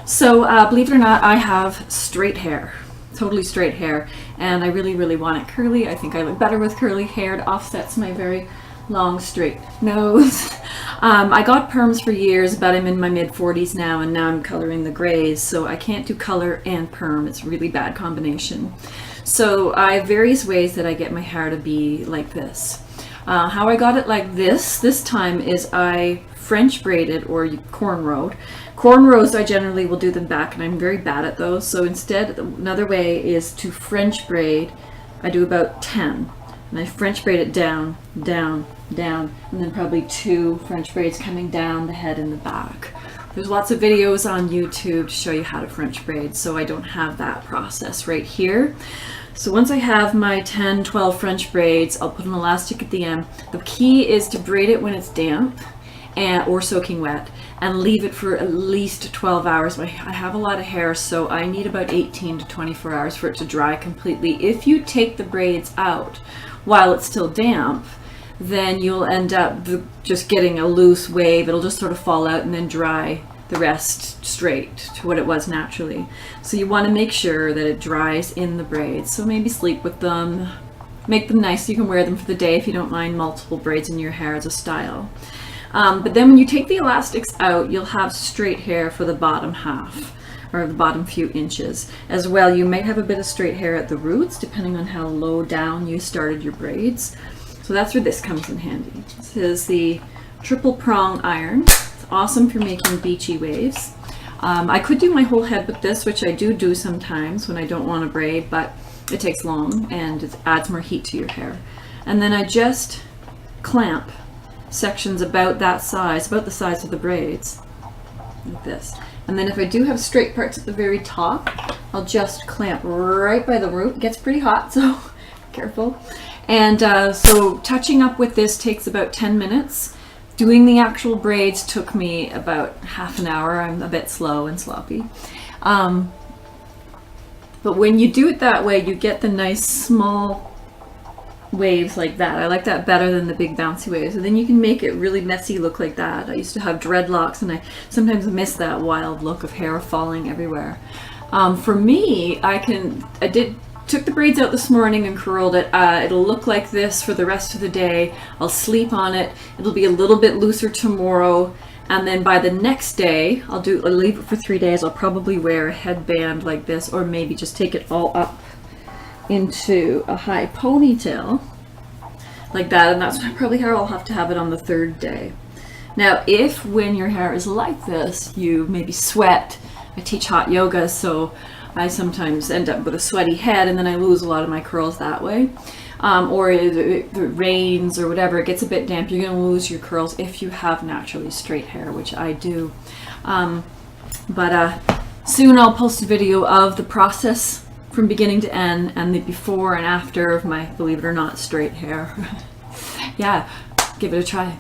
So believe it or not, I have straight hair, totally straight hair, and I really, really want it curly. I think I look better with curly hair. It offsets my very long straight nose. I got perms for years, but I'm in my mid 40s now, and now I'm coloring the grays, so I can't do color and perm. It's a really bad combination. So I have various ways that I get my hair to be like this. How I got it like this time is I French braided or cornrowed. Cornrows, I generally will do them back, and I'm very bad at those. So instead, another way is to French braid. I do about 10, and I French braid it down, down, down, and then probably 2 French braids coming down the head and the back. There's lots of videos on YouTube to show you how to French braid, so I don't have that process right here. So once I have my 10, 12 French braids, I'll put an elastic at the end. The key is to braid it when it's damp or soaking wet, and leave it for at least 12 hours. I have a lot of hair, so I need about 18 to 24 hours for it to dry completely. If you take the braids out while it's still damp, then you'll end up just getting a loose wave. It'll just sort of fall out and then dry the rest straight to what it was naturally. So you want to make sure that it dries in the braids. So maybe sleep with them, make them nice so you can wear them for the day if you don't mind multiple braids in your hair as a style. But then when you take the elastics out, you'll have straight hair for the bottom half, or the bottom few inches. As well, you might have a bit of straight hair at the roots, depending on how low down you started your braids. So that's where this comes in handy. This is the triple prong iron. It's awesome for making beachy waves. I could do my whole head with this, which I do sometimes when I don't want to braid, but it takes long and it adds more heat to your hair. And then I just clamp sections about that size, about the size of the braids, like this. And then if I do have straight parts at the very top, I'll just clamp right by the root. It gets pretty hot, so careful. And so touching up with this takes about 10 minutes. Doing the actual braids took me about half an hour. I'm a bit slow and sloppy. But when you do it that way, you get the nice small waves like that. I like that better than the big bouncy waves. And then you can make it really messy look like that. I used to have dreadlocks, and I sometimes miss that wild look of hair falling everywhere. For me, took the braids out this morning and curled it. It'll look like this for the rest of the day. I'll sleep on it. It'll be a little bit looser tomorrow, and then by the next day, I'll leave it for 3 days. I'll probably wear a headband like this, or maybe just take it all up into a high ponytail like that, and that's probably how I'll have to have it on the 3rd day. Now, if when your hair is like this, you maybe sweat. I teach hot yoga, so I sometimes end up with a sweaty head, and then I lose a lot of my curls that way. Or it rains or whatever, it gets a bit damp, you're going to lose your curls if you have naturally straight hair, which I do. Soon I'll post a video of the process from beginning to end, and the before and after of my, believe it or not, straight hair. Yeah, give it a try.